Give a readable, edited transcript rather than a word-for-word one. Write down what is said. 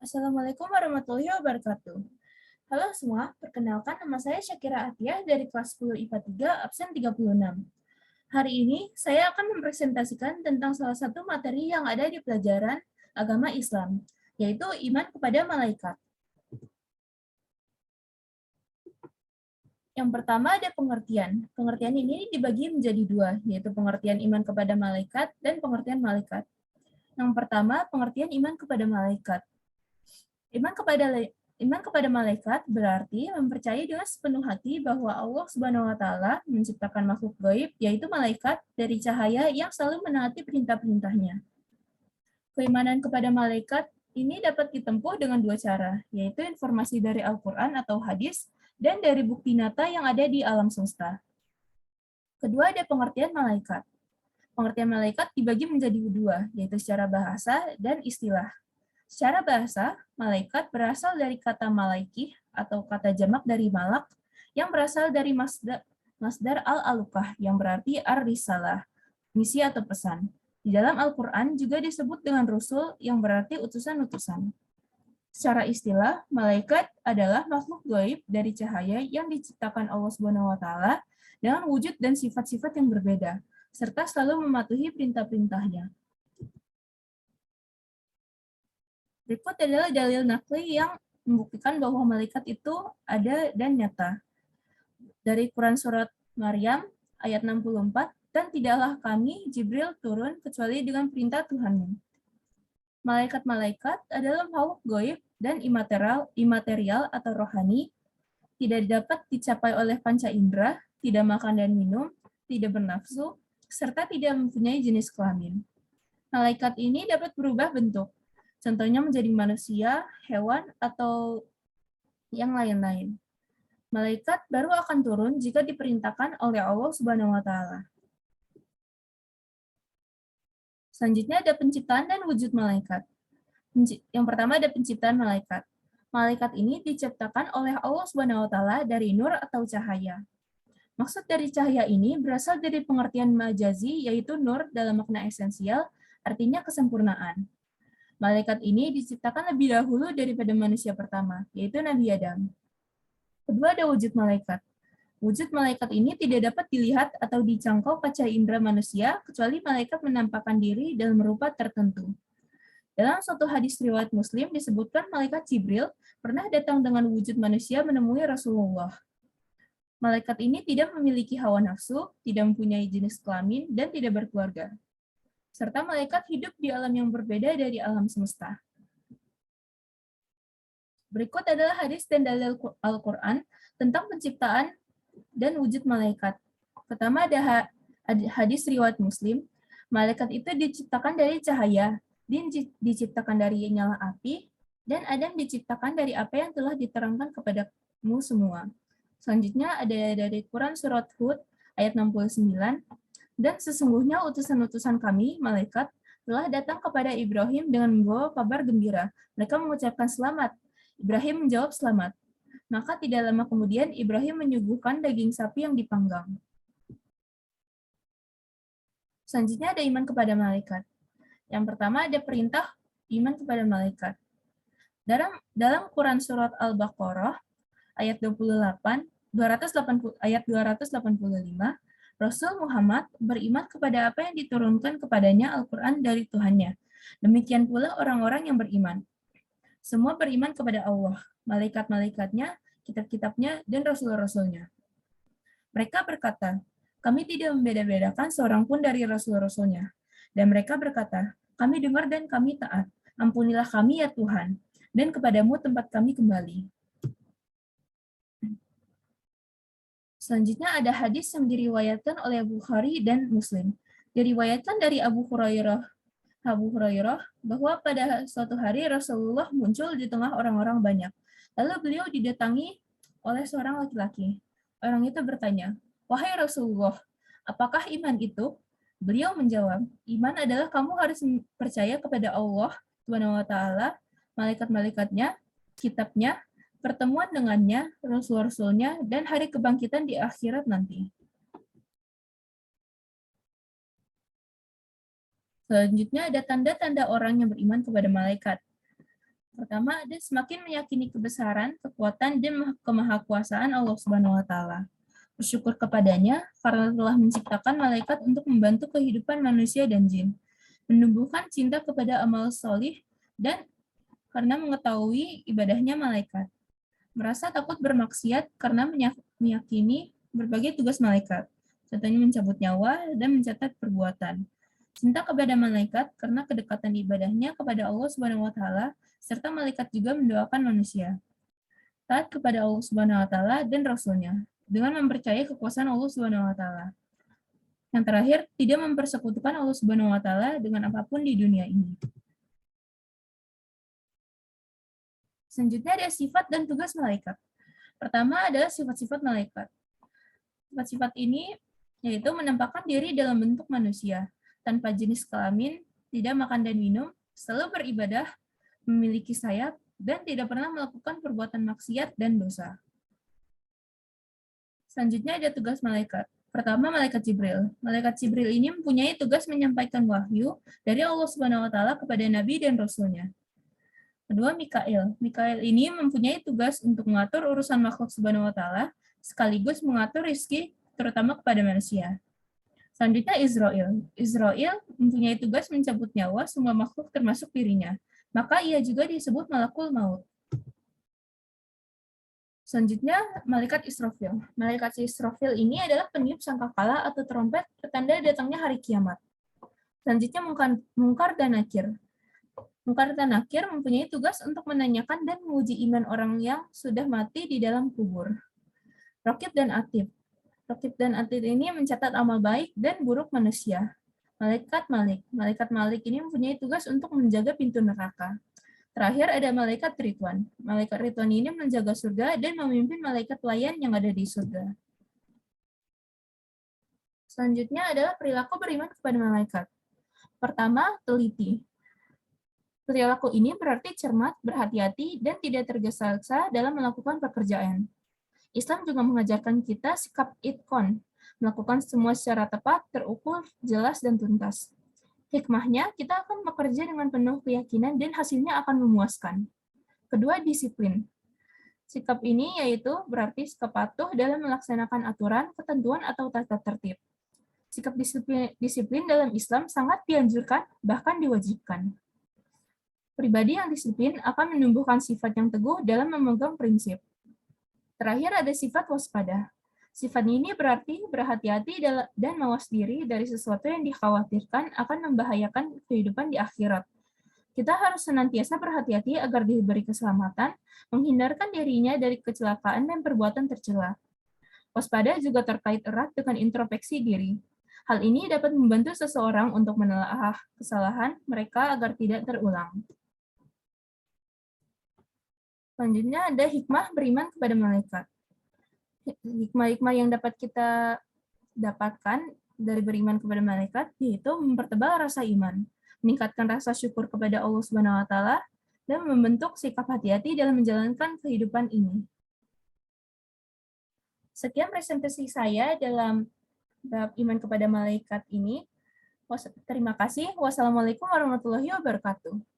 Assalamualaikum warahmatullahi wabarakatuh. Halo semua, perkenalkan nama saya Syakira Atiyah dari kelas 10 IPA 3, absen 36. Hari ini saya akan mempresentasikan tentang salah satu materi yang ada di pelajaran agama Islam, yaitu iman kepada malaikat. Yang pertama ada pengertian. Pengertian ini dibagi menjadi dua, yaitu pengertian iman kepada malaikat dan pengertian malaikat. Yang pertama, pengertian iman kepada malaikat. Iman kepada malaikat berarti mempercayai dengan sepenuh hati bahwa Allah Subhanahu wa taala menciptakan makhluk gaib yaitu malaikat dari cahaya yang selalu menaati perintah-perintahnya. Keimanan kepada malaikat ini dapat ditempuh dengan dua cara, yaitu informasi dari Al-Qur'an atau hadis dan dari bukti nyata yang ada di alam semesta. Kedua ada pengertian malaikat. Pengertian malaikat dibagi menjadi dua, yaitu secara bahasa dan istilah. Secara bahasa, malaikat berasal dari kata malaikih atau kata jamak dari malak yang berasal dari masdar al-alukah yang berarti ar-risalah, misi atau pesan. Di dalam Al-Quran juga disebut dengan rusul yang berarti utusan-utusan. Secara istilah, malaikat adalah makhluk gaib dari cahaya yang diciptakan Allah Subhanahu wa taala dengan wujud dan sifat-sifat yang berbeda, serta selalu mematuhi perintah-perintahnya. Berikut adalah dalil nakli yang membuktikan bahwa malaikat itu ada dan nyata. Dari Quran Surat Maryam ayat 64, dan tidaklah kami, Jibril, turun kecuali dengan perintah Tuhanmu. Malaikat-malaikat adalah makhluk gaib dan imaterial atau rohani, tidak dapat dicapai oleh panca indera, tidak makan dan minum, tidak bernafsu, serta tidak mempunyai jenis kelamin. Malaikat ini dapat berubah bentuk, contohnya menjadi manusia, hewan, atau yang lain-lain. Malaikat baru akan turun jika diperintahkan oleh Allah Subhanahu wa taala. Selanjutnya ada penciptaan dan wujud malaikat. Yang pertama ada penciptaan malaikat. Malaikat ini diciptakan oleh Allah Subhanahu wa taala dari nur atau cahaya. Maksud dari cahaya ini berasal dari pengertian majazi, yaitu nur dalam makna esensial, artinya kesempurnaan. Malaikat ini diciptakan lebih dahulu daripada manusia pertama, yaitu Nabi Adam. Kedua ada wujud malaikat. Wujud malaikat ini tidak dapat dilihat atau dijangkau kaca indera manusia, kecuali malaikat menampakkan diri dalam rupa tertentu. Dalam suatu hadis riwayat Muslim disebutkan malaikat Jibril pernah datang dengan wujud manusia menemui Rasulullah. Malaikat ini tidak memiliki hawa nafsu, tidak mempunyai jenis kelamin, dan tidak berkeluarga. Serta malaikat hidup di alam yang berbeda dari alam semesta. Berikut adalah hadis dan dalil Al-Quran tentang penciptaan dan wujud malaikat. Pertama ada hadis riwayat Muslim, malaikat itu diciptakan dari cahaya, Din diciptakan dari nyala api, dan Adam diciptakan dari apa yang telah diterangkan kepadamu semua. Selanjutnya ada dari Quran Surat Hud ayat 69, dan sesungguhnya utusan-utusan kami, malaikat, telah datang kepada Ibrahim dengan membawa kabar gembira. Mereka mengucapkan selamat. Ibrahim menjawab selamat. Maka tidak lama kemudian Ibrahim menyuguhkan daging sapi yang dipanggang. Selanjutnya ada iman kepada malaikat. Yang pertama ada perintah iman kepada malaikat. Dalam Quran Surat Al-Baqarah ayat 285, Rasul Muhammad beriman kepada apa yang diturunkan kepadanya Al-Quran dari Tuhannya. Demikian pula orang-orang yang beriman. Semua beriman kepada Allah, malaikat-malaikatnya, kitab-kitabnya, dan rasul-rasulnya. Mereka berkata, kami tidak membeda-bedakan seorang pun dari rasul-rasulnya. Dan mereka berkata, kami dengar dan kami taat. Ampunilah kami ya Tuhan, dan kepadamu tempat kami kembali. Selanjutnya ada hadis yang diriwayatkan oleh Bukhari dan Muslim. Diriwayatkan dari Abu Hurairah bahwa pada suatu hari Rasulullah muncul di tengah orang-orang banyak. Lalu beliau didatangi oleh seorang laki-laki. Orang itu bertanya, wahai Rasulullah, apakah iman itu? Beliau menjawab, iman adalah kamu harus percaya kepada Allah Subhanahu wa taala, malaikat-malaikatnya, kitabnya, pertemuan dengannya, rasul-rasulnya, dan hari kebangkitan di akhirat nanti. Selanjutnya ada tanda-tanda orang yang beriman kepada malaikat. Pertama, dia semakin meyakini kebesaran, kekuatan, dan kemahakuasaan Allah Subhanahu wa taala. Bersyukur kepadanya karena telah menciptakan malaikat untuk membantu kehidupan manusia dan jin. Menumbuhkan cinta kepada amal solih dan karena mengetahui ibadahnya malaikat. Merasa takut bermaksiat karena meyakini berbagai tugas malaikat, contohnya mencabut nyawa dan mencatat perbuatan. Cinta kepada malaikat karena kedekatan ibadahnya kepada Allah Subhanahu wa taala serta malaikat juga mendoakan manusia. Taat kepada Allah Subhanahu wa taala dan rasulnya dengan mempercayai kekuasaan Allah Subhanahu wa taala. Yang terakhir, tidak mempersekutukan Allah Subhanahu wa taala dengan apapun di dunia ini. Selanjutnya ada sifat dan tugas malaikat. Pertama adalah sifat-sifat malaikat. Sifat-sifat ini yaitu menampakkan diri dalam bentuk manusia, tanpa jenis kelamin, tidak makan dan minum, selalu beribadah, memiliki sayap, dan tidak pernah melakukan perbuatan maksiat dan dosa. Selanjutnya ada tugas malaikat. Pertama, malaikat Jibril. Malaikat Jibril ini mempunyai tugas menyampaikan wahyu dari Allah Subhanahu wa taala kepada nabi dan rasulnya. Kedua, Mikail. Mikail ini mempunyai tugas untuk mengatur urusan makhluk Subhanahu wa taala sekaligus mengatur rizki terutama kepada manusia. Selanjutnya Israel. Israel mempunyai tugas mencabut nyawa semua makhluk termasuk dirinya. Maka ia juga disebut malakul maut. Selanjutnya, malaikat Israfil. Malaikat Israfil ini adalah peniup sangkakala atau trompet petanda datangnya hari kiamat. Selanjutnya, Mungkar dan Nakir. Mungkar dan Nakir mempunyai tugas untuk menanyakan dan menguji iman orang yang sudah mati di dalam kubur. Raqib dan Atid. Raqib dan Atid ini mencatat amal baik dan buruk manusia. Malaikat Malik. Malaikat Malik ini mempunyai tugas untuk menjaga pintu neraka. Terakhir ada malaikat Ridwan. Malaikat Ridwan ini menjaga surga dan memimpin malaikat pelayan yang ada di surga. Selanjutnya adalah perilaku beriman kepada malaikat. Pertama, teliti. Perilaku ini berarti cermat, berhati-hati, dan tidak tergesa-gesa dalam melakukan pekerjaan. Islam juga mengajarkan kita sikap itkon, melakukan semua secara tepat, terukur, jelas, dan tuntas. Hikmahnya, kita akan bekerja dengan penuh keyakinan dan hasilnya akan memuaskan. Kedua, disiplin. Sikap ini yaitu berarti sikap patuh dalam melaksanakan aturan, ketentuan, atau tata tertib. Sikap disiplin dalam Islam sangat dianjurkan, bahkan diwajibkan. Pribadi yang disiplin akan menumbuhkan sifat yang teguh dalam memegang prinsip. Terakhir ada sifat waspada. Sifat ini berarti berhati-hati dan mawas diri dari sesuatu yang dikhawatirkan akan membahayakan kehidupan di akhirat. Kita harus senantiasa berhati-hati agar diberi keselamatan, menghindarkan dirinya dari kecelakaan dan perbuatan tercela. Waspada juga terkait erat dengan introspeksi diri. Hal ini dapat membantu seseorang untuk menelaah kesalahan mereka agar tidak terulang. Selanjutnya ada hikmah beriman kepada malaikat. Hikmah-hikmah yang dapat kita dapatkan dari beriman kepada malaikat yaitu mempertebal rasa iman, meningkatkan rasa syukur kepada Allah Subhanahu wa taala, dan membentuk sikap hati-hati dalam menjalankan kehidupan ini. Sekian presentasi saya dalam bab iman kepada malaikat ini. Terima kasih. Wassalamualaikum warahmatullahi wabarakatuh.